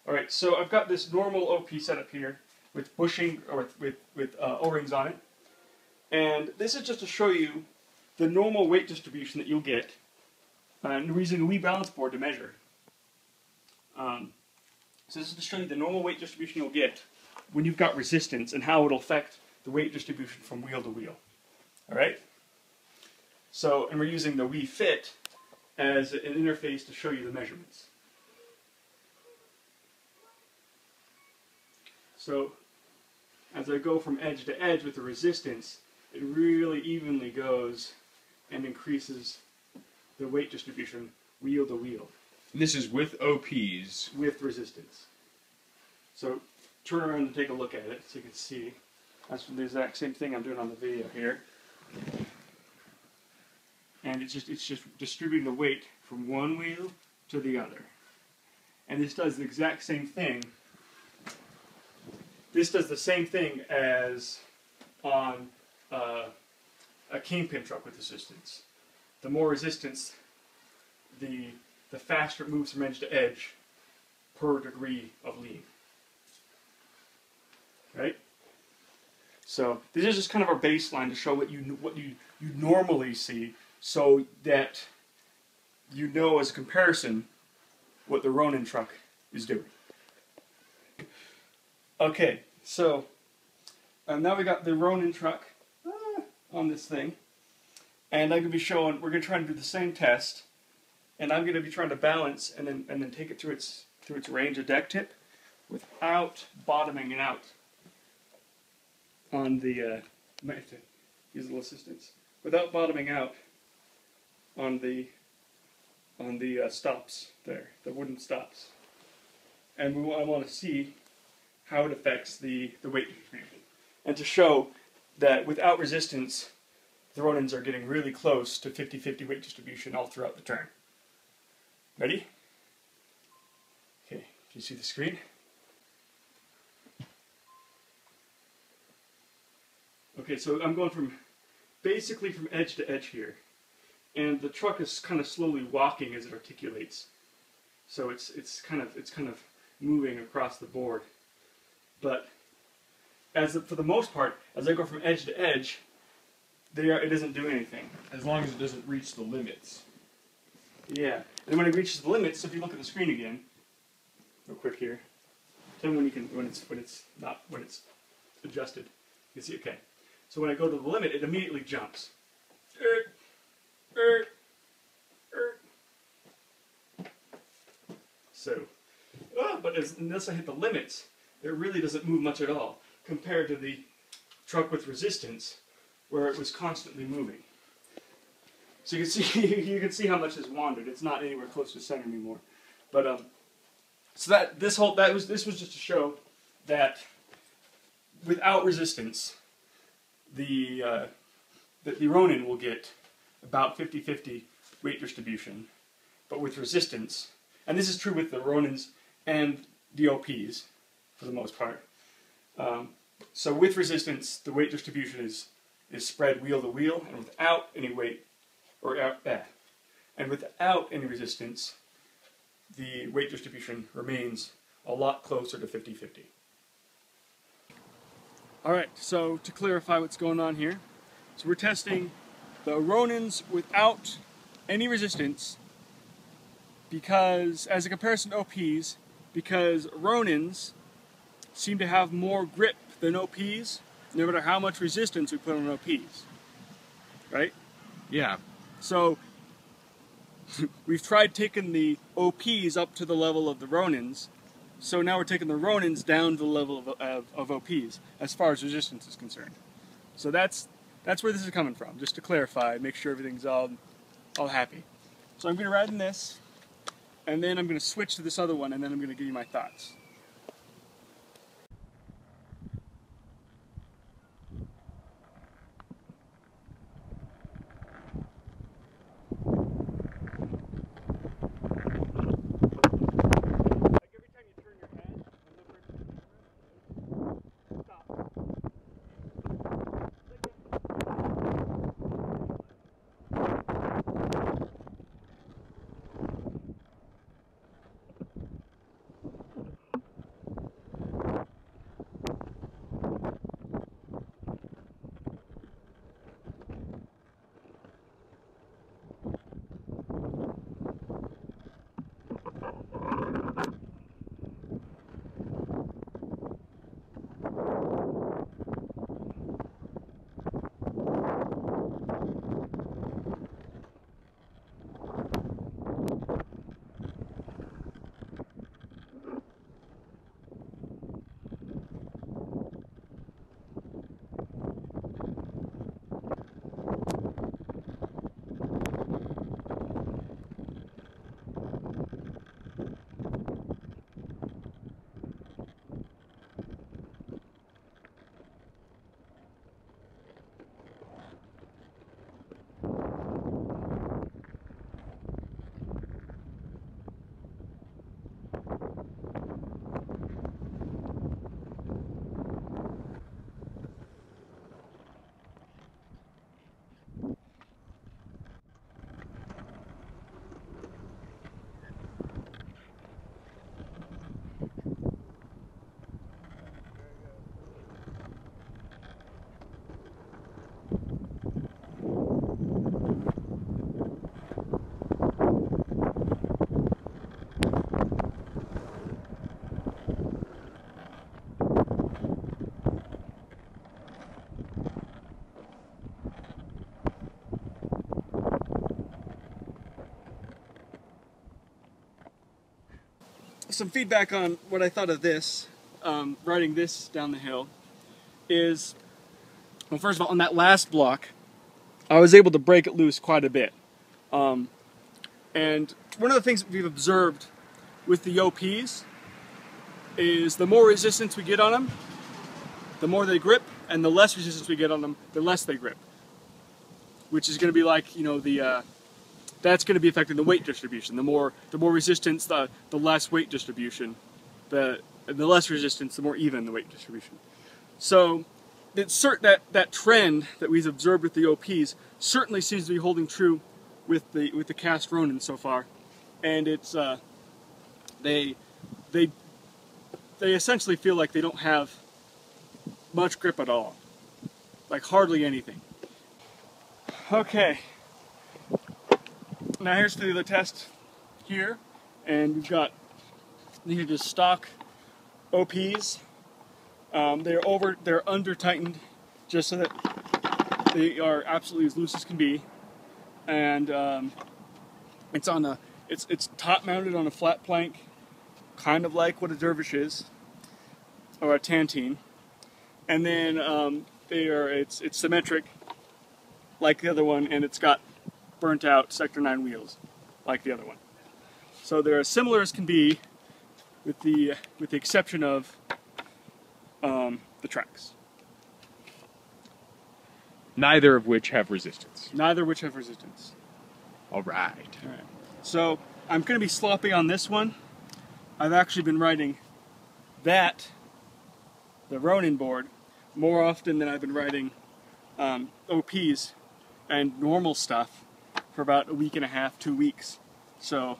Alright, so I've got this normal OP setup here with bushing, or with O-rings on it. And this is just to show you the normal weight distribution that you'll get. And we're using a wee balance board to measure. So this is to show you the normal weight distribution you'll get when you've got resistance and how it'll affect the weight distribution from wheel to wheel. Alright? So, and we're using the Wii Fit as an interface to show you the measurements. So, as I go from edge to edge with the resistance, it really evenly goes and increases the weight distribution wheel to wheel. This is with OPs. With resistance. So, turn around and take a look at it so you can see. That's the exact same thing I'm doing on the video here. And it's just distributing the weight from one wheel to the other. And this does the exact same thing. This does the same thing as on a kingpin truck with resistance. The more resistance, the faster it moves from edge to edge per degree of lean. Right? So this is just kind of our baseline to show what you normally see, so that you know as a comparison what the Ronin truck is doing. Okay, so now we got the Ronin truck on this thing, and I'm going to be showing, we're going to try and do the same test, and I'm going to be trying to balance and then take it through its range of deck tip without bottoming it out on the, might have to use a little assistance, without bottoming out on the stops there, the wooden stops. And I want to see how it affects the weight distribution. And to show that without resistance, the Ronins are getting really close to 50-50 weight distribution all throughout the turn. Ready? Okay, can you see the screen? Okay, so I'm going basically from edge to edge here. And the truck is kind of slowly walking as it articulates. So it's kind of moving across the board. But for the most part, as I go from edge to edge, it doesn't do anything. As long as it doesn't reach the limits. Yeah. And when it reaches the limits, so if you look at the screen again, real quick here, tell me when it's adjusted. You can see, okay. So when I go to the limit, it immediately jumps. So, but unless I hit the limits, it really doesn't move much at all, compared to the truck with resistance, where it was constantly moving. So you can see how much has wandered. It's not anywhere close to center anymore. But so this was just to show that without resistance, the Ronin will get about 50-50 weight distribution, but with resistance, and this is true with the Ronins and the OPs for the most part. So with resistance, the weight distribution is spread wheel to wheel, and without any weight, and without any resistance, the weight distribution remains a lot closer to 50-50. Alright, so to clarify what's going on here, so we're testing the Ronins without any resistance, because, as a comparison to OPs, because Ronins seem to have more grip than OPs, no matter how much resistance we put on OPs. Right? Yeah. So, we've tried taking the OPs up to the level of the Ronins, so now we're taking the Ronins down to the level of OPs, as far as resistance is concerned. So that's where this is coming from, just to clarify, make sure everything's all happy. So I'm going to ride in this, and then I'm going to switch to this other one, and then I'm going to give you my thoughts. some feedback on what I thought of this, riding this down the hill, is, well, first of all, on that last block, I was able to break it loose quite a bit. And one of the things that we've observed with the OPs is the more resistance we get on them, the more they grip, and the less resistance we get on them, the less they grip. Which is going to be like, you know, that's going to be affecting the weight distribution. The more resistance, the less weight distribution. The less resistance, the more even the weight distribution. So that trend that we've observed with the OPs certainly seems to be holding true with the cast Ronin so far, and it's they essentially feel like they don't have much grip at all, like hardly anything. Okay, now here's the other test here, and we've got these are just stock OPs. They're under tightened just so that they are absolutely as loose as can be, and it's top mounted on a flat plank, kind of like what a dervish is, or a tantine, and then it's symmetric like the other one, and it's got burnt out Sector 9 wheels like the other one. So they're as similar as can be, with the exception of the tracks. Neither of which have resistance. Neither of which have resistance. All right. All right. So I'm going to be sloppy on this one. I've actually been riding the Ronin board, more often than I've been riding OPs and normal stuff for about a week and a half, 2 weeks. So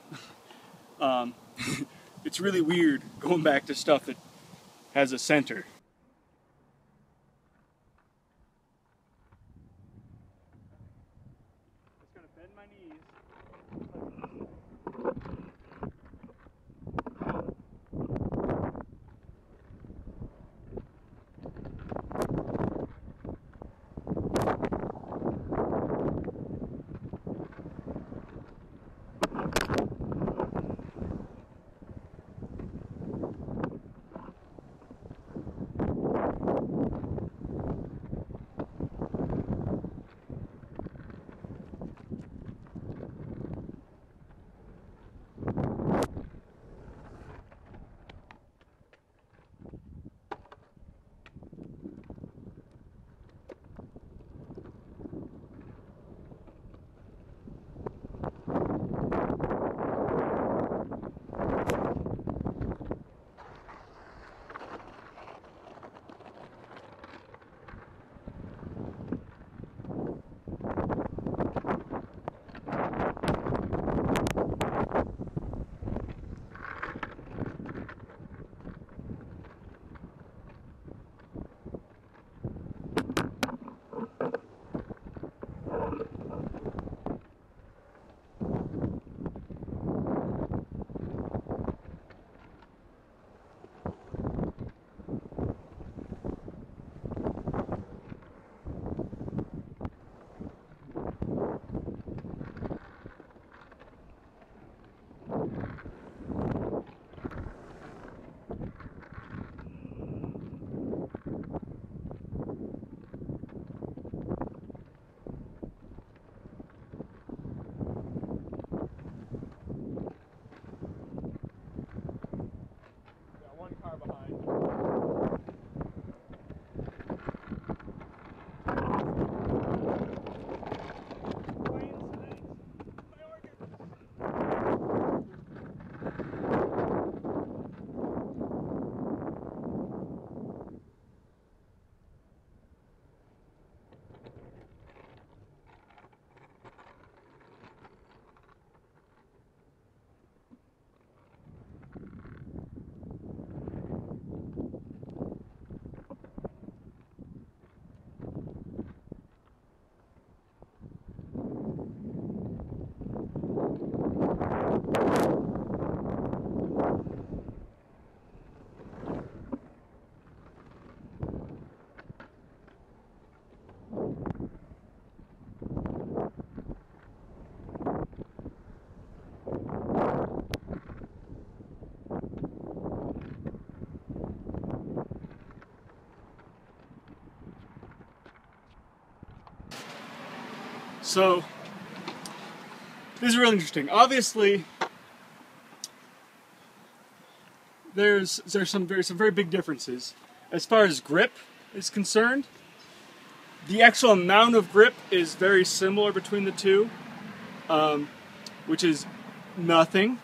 it's really weird going back to stuff that has a center. Just gonna bend my knees. So this is really interesting. Obviously, there's some very big differences as far as grip is concerned. The actual amount of grip is very similar between the two, which is nothing.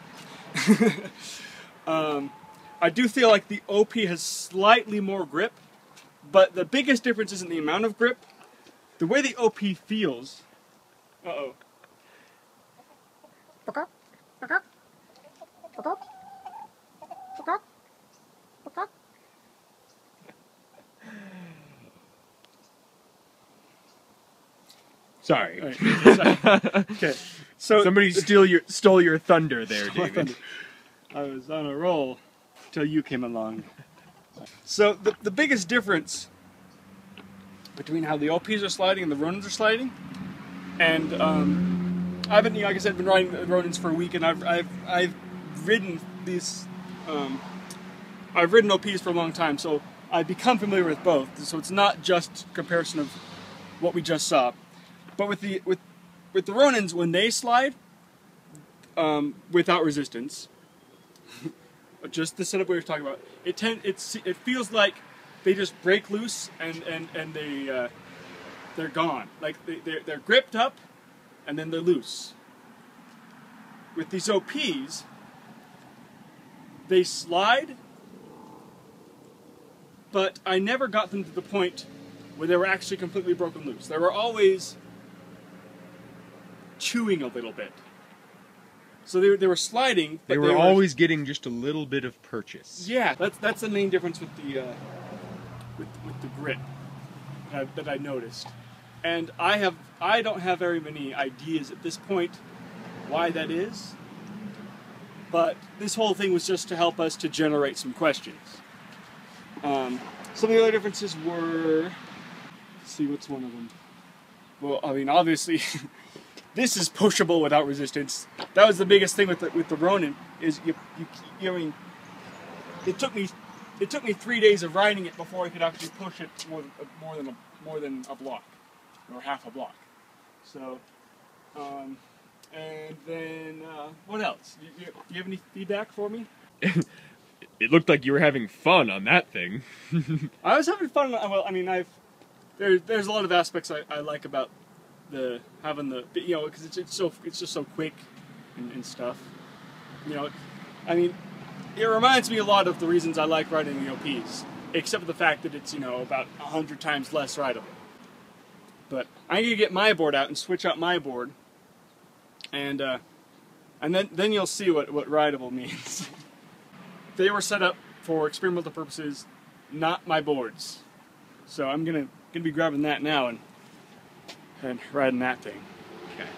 I do feel like the OP has slightly more grip, but the biggest difference isn't the amount of grip. The way the OP feels. Uh-oh. Sorry. Right. Okay. So Somebody stole your thunder there, David. I was on a roll till you came along. So the biggest difference between how the OPs are sliding and the Ronins are sliding, and I've been, like I said, been riding the Ronins for a week, and I've ridden these, I've ridden OPs for a long time, so I've become familiar with both. So it's not just comparison of what we just saw, but with the Ronins, when they slide without resistance, just the setup we were talking about, it feels like they just break loose and they're gone. Like they're gripped up and then they're loose. With these OPs, they slide, but I never got them to the point where they were actually completely broken loose. They were always chewing a little bit. So they were sliding, but They were always getting just a little bit of purchase. Yeah, that's the main difference with the grip that I noticed. And I don't have very many ideas at this point why that is. But this whole thing was just to help us to generate some questions. Some of the other differences were, let's see, what's one of them? Well, I mean, obviously, this is pushable without resistance. That was the biggest thing with the Ronin. Is I mean, it took me 3 days of riding it before I could actually push it more than a block or half a block. So, and then what else? Do you have any feedback for me? It looked like you were having fun on that thing. I was having fun. Well, I mean, there's a lot of aspects I like about having the, you know, because it's just so quick and stuff. You know, I mean, it reminds me a lot of the reasons I like riding the OPs, except for the fact that it's, you know, about 100 times less rideable. But I need to get my board out and switch out my board, and then you'll see what rideable means. They were set up for experimental purposes, not my boards. So I'm gonna be grabbing that now and riding that thing. Okay.